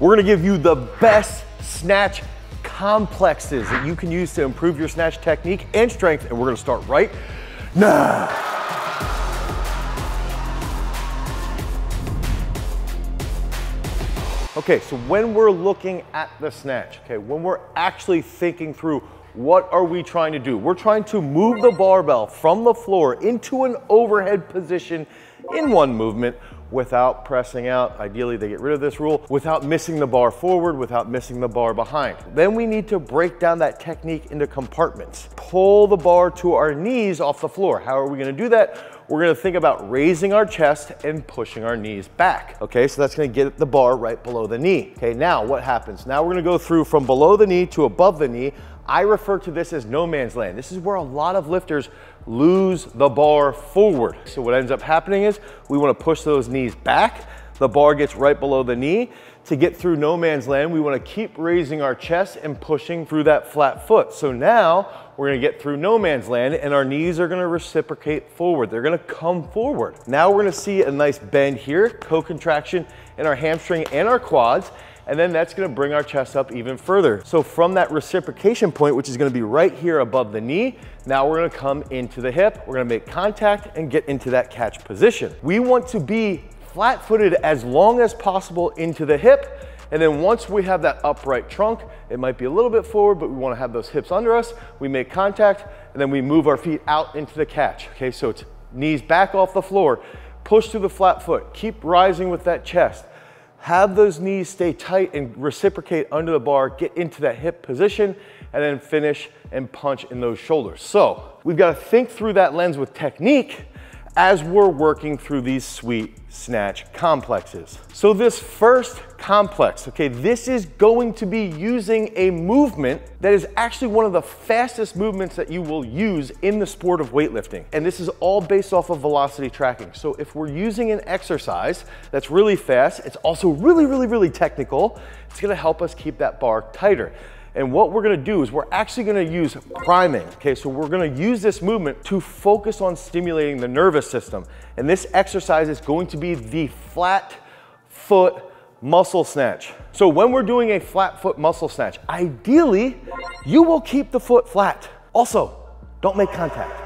We're gonna give you the best snatch complexes that you can use to improve your snatch technique and strength, and we're gonna start right now. Okay, so when we're looking at the snatch, okay, when we're actually thinking through what are we trying to do? We're trying to move the barbell from the floor into an overhead position in one movement without pressing out. Ideally, they get rid of this rule, without missing the bar forward, without missing the bar behind. Then we need to break down that technique into compartments. Pull the bar to our knees off the floor. How are we gonna do that? We're gonna think about raising our chest and pushing our knees back. Okay, so that's gonna get the bar right below the knee. Okay, now what happens? Now we're gonna go through from below the knee to above the knee. I refer to this as no man's land. This is where a lot of lifters lose the bar forward. So what ends up happening is we wanna push those knees back. The bar gets right below the knee. To get through no man's land, we wanna keep raising our chest and pushing through that flat foot. So now we're gonna get through no man's land and our knees are gonna reciprocate forward. They're gonna come forward. Now we're gonna see a nice bend here, co-contraction in our hamstring and our quads. And then that's gonna bring our chest up even further. So from that reciprocation point, which is gonna be right here above the knee, now we're gonna come into the hip, we're gonna make contact and get into that catch position. We want to be flat-footed as long as possible into the hip, and then once we have that upright trunk, it might be a little bit forward, but we wanna have those hips under us, we make contact, and then we move our feet out into the catch. Okay, so it's knees back off the floor, push through the flat foot, keep rising with that chest. Have those knees stay tight and reciprocate under the bar, get into that hip position, and then finish and punch in those shoulders. So we've got to think through that lens with technique as we're working through these sweet snatch complexes. So this first complex, okay, this is going to be using a movement that is actually one of the fastest movements that you will use in the sport of weightlifting. And this is all based off of velocity tracking. So if we're using an exercise that's really fast, it's also really technical, it's gonna help us keep that bar tighter. And what we're gonna do is we're actually gonna use priming. Okay, so we're gonna use this movement to focus on stimulating the nervous system. And this exercise is going to be the flat foot muscle snatch. So when we're doing a flat foot muscle snatch, ideally, you will keep the foot flat. Also, don't make contact.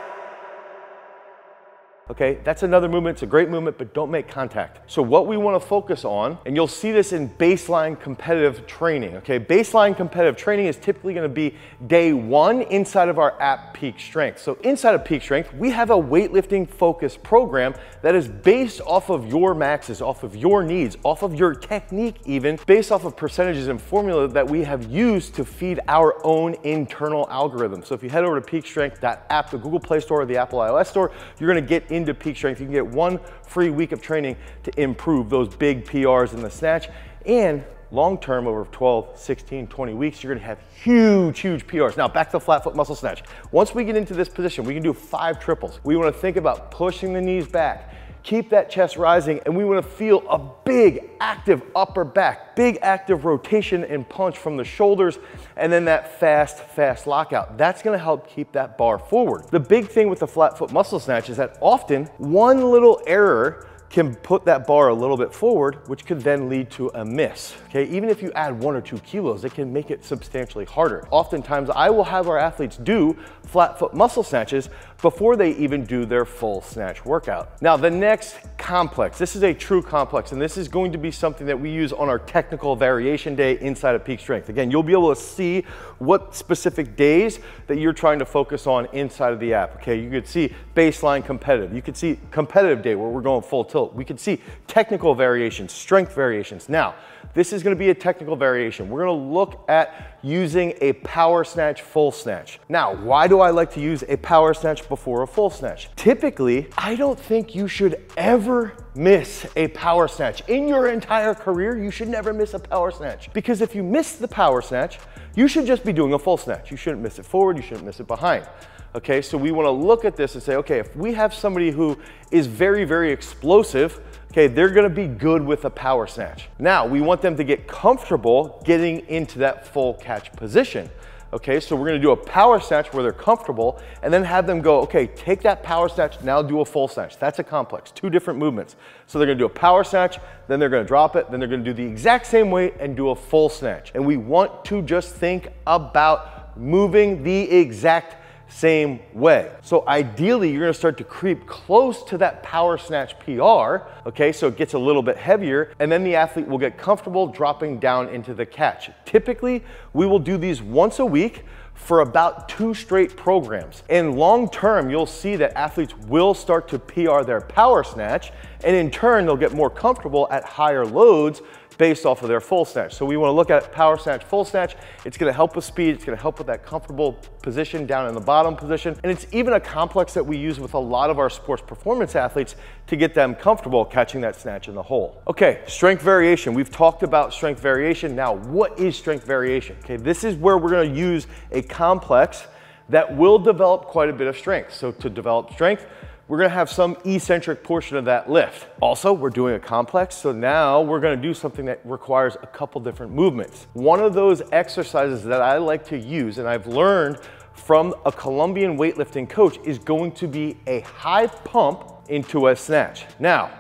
Okay, that's another movement, it's a great movement, but don't make contact. So what we wanna focus on, and you'll see this in baseline competitive training, okay? Baseline competitive training is typically gonna be day one inside of our app Peak Strength. So inside of Peak Strength, we have a weightlifting focused program that is based off of your maxes, off of your needs, off of your technique even, based off of percentages and formula that we have used to feed our own internal algorithm. So if you head over to peakstrength.app, the Google Play Store or the Apple iOS Store, you're gonna get into Peak Strength. You can get one free week of training to improve those big PRs in the snatch, and long-term over 12, 16, 20 weeks, you're gonna have huge PRs. Now back to the flat foot muscle snatch. Once we get into this position, we can do 5 triples. We wanna think about pushing the knees back, keep that chest rising, and we wanna feel a big active upper back, big active rotation and punch from the shoulders, and then that fast lockout. That's gonna help keep that bar forward. The big thing with the flat foot muscle snatch is that often one little error can put that bar a little bit forward, which could then lead to a miss. Okay, even if you add 1 or 2 kilos, it can make it substantially harder. Oftentimes, I will have our athletes do flat foot muscle snatches before they even do their full snatch workout. Now, the next complex, this is a true complex, and this is going to be something that we use on our technical variation day inside of Peak Strength. Again, you'll be able to see what specific days that you're trying to focus on inside of the app. Okay, you could see baseline competitive. You could see competitive day where we're going full tilt. We could see technical variations, strength variations. Now, this is gonna be a technical variation. We're gonna look at using a power snatch, full snatch. Now, why do I like to use a power snatch before a full snatch? Typically, I don't think you should ever miss a power snatch. In your entire career, you should never miss a power snatch. Because if you miss the power snatch, you should just be doing a full snatch. You shouldn't miss it forward, you shouldn't miss it behind. Okay, so we wanna look at this and say, okay, if we have somebody who is very explosive, okay, they're gonna be good with a power snatch. Now, we want them to get comfortable getting into that full catch position. Okay, so we're gonna do a power snatch where they're comfortable and then have them go, okay, take that power snatch, now do a full snatch. That's a complex, 2 different movements. So they're gonna do a power snatch, then they're gonna drop it, then they're gonna do the exact same weight and do a full snatch. And we want to just think about moving the exact same way. So ideally, you're gonna start to creep close to that power snatch PR, okay, so it gets a little bit heavier, and then the athlete will get comfortable dropping down into the catch. Typically, we will do these once a week for about 2 straight programs. And long term, you'll see that athletes will start to PR their power snatch, and in turn, they'll get more comfortable at higher loads based off of their full snatch. So we want to look at power snatch, full snatch. It's going to help with speed. It's going to help with that comfortable position down in the bottom position. And it's even a complex that we use with a lot of our sports performance athletes to get them comfortable catching that snatch in the hole. Okay, strength variation. We've talked about strength variation. Now, what is strength variation? Okay, this is where we're going to use a complex that will develop quite a bit of strength. So to develop strength, we're gonna have some eccentric portion of that lift. Also, we're doing a complex, so now we're gonna do something that requires a couple different movements. One of those exercises that I like to use, and I've learned from a Colombian weightlifting coach, is going to be a high pump into a snatch. Now,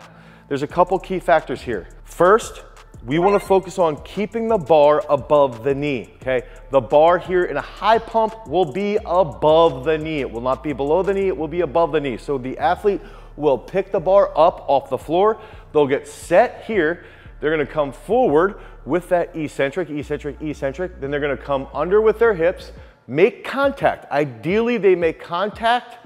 there's a couple key factors here. First, we want to focus on keeping the bar above the knee, okay? The bar here in a high pump will be above the knee. It will not be below the knee, it will be above the knee. So the athlete will pick the bar up off the floor. They'll get set here. They're gonna come forward with that eccentric, eccentric, eccentric. Then they're gonna come under with their hips, make contact. Ideally, they make contact,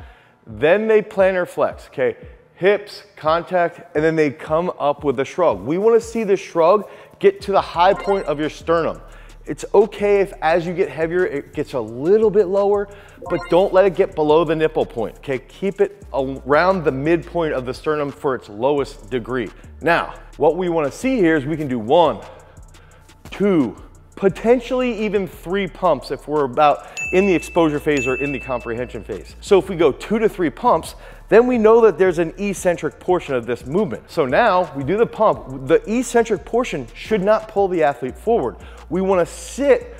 then they plantar flex, okay? Hips, contact, and then they come up with a shrug. We want to see the shrug get to the high point of your sternum. It's okay if as you get heavier, it gets a little bit lower, but don't let it get below the nipple point, okay? Keep it around the midpoint of the sternum for its lowest degree. Now, what we want to see here is we can do 1, 2, potentially even 3 pumps if we're about in the exposure phase or in the comprehension phase. So if we go 2 to 3 pumps, then we know that there's an eccentric portion of this movement. So now we do the pump. The eccentric portion should not pull the athlete forward. We want to sit,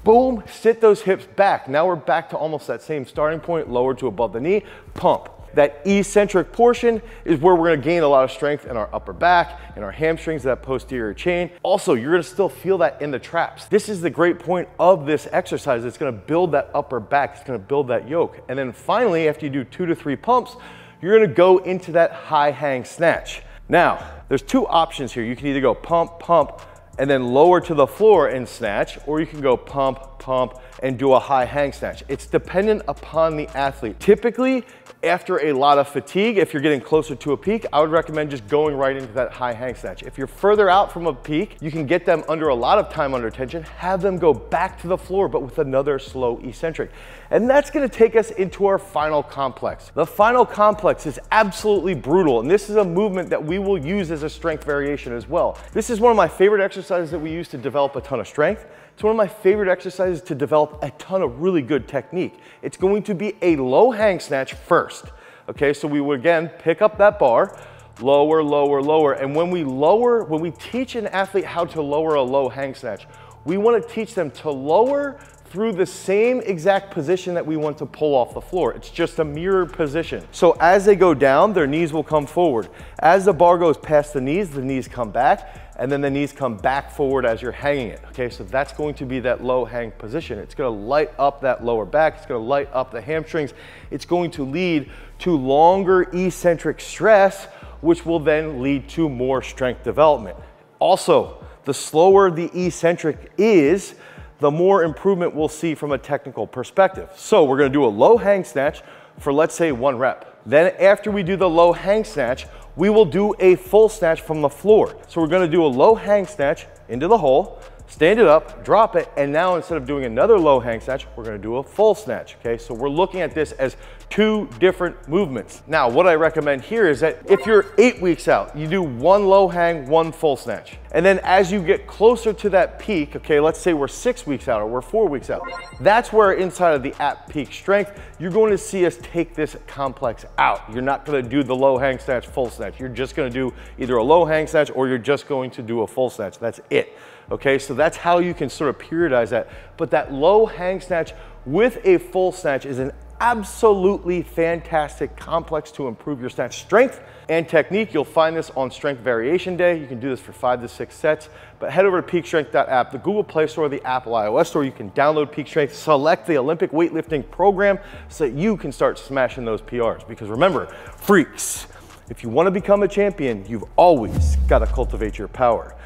boom, sit those hips back. Now we're back to almost that same starting point, lower to above the knee, pump. That eccentric portion is where we're gonna gain a lot of strength in our upper back, in our hamstrings, that posterior chain. Also, you're gonna still feel that in the traps. This is the great point of this exercise. It's gonna build that upper back. It's gonna build that yoke. And then finally, after you do 2 to 3 pumps, you're gonna go into that high hang snatch. Now, there's 2 options here. You can either go pump, pump, and then lower to the floor and snatch, or you can go pump, pump, and do a high hang snatch. It's dependent upon the athlete. Typically, after a lot of fatigue, if you're getting closer to a peak, I would recommend just going right into that high hang snatch. If you're further out from a peak, you can get them under a lot of time under tension, have them go back to the floor, but with another slow eccentric. And that's gonna take us into our final complex. The final complex is absolutely brutal, and this is a movement that we will use as a strength variation as well. This is one of my favorite exercises that we use to develop a ton of strength. It's one of my favorite exercises to develop a ton of really good technique. It's going to be a low hang snatch first. Okay, so we would again pick up that bar, lower, lower, lower. And when we teach an athlete how to lower a low hang snatch, we want to teach them to lower through the same exact position that we want to pull off the floor. It's just a mirrored position. So as they go down, their knees will come forward. As the bar goes past the knees come back, and then the knees come back forward as you're hanging it. Okay, so that's going to be that low hang position. It's gonna light up that lower back, it's gonna light up the hamstrings. It's going to lead to longer eccentric stress, which will then lead to more strength development. Also, the slower the eccentric is, the more improvement we'll see from a technical perspective. So we're gonna do a low hang snatch for, let's say, 1 rep. Then after we do the low hang snatch, we will do a full snatch from the floor. So we're gonna do a low hang snatch into the hole, stand it up, drop it, and now instead of doing another low hang snatch, we're gonna do a full snatch, okay? So we're looking at this as 2 different movements. Now, what I recommend here is that if you're 8 weeks out, you do 1 low hang, 1 full snatch. And then as you get closer to that peak, okay, let's say we're 6 weeks out or we're 4 weeks out, that's where inside of the at peak strength, you're going to see us take this complex out. You're not gonna do the low hang snatch, full snatch. You're just gonna do either a low hang snatch or you're just going to do a full snatch. That's it. Okay, so that's how you can sort of periodize that. But that low hang snatch with a full snatch is an absolutely fantastic complex to improve your snatch strength and technique. You'll find this on Strength Variation Day. You can do this for 5 to 6 sets, but head over to peakstrength.app, the Google Play Store, the Apple iOS Store. You can download Peak Strength, select the Olympic weightlifting program so that you can start smashing those PRs. Because remember, freaks, if you want to become a champion, you've always got to cultivate your power.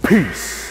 Peace.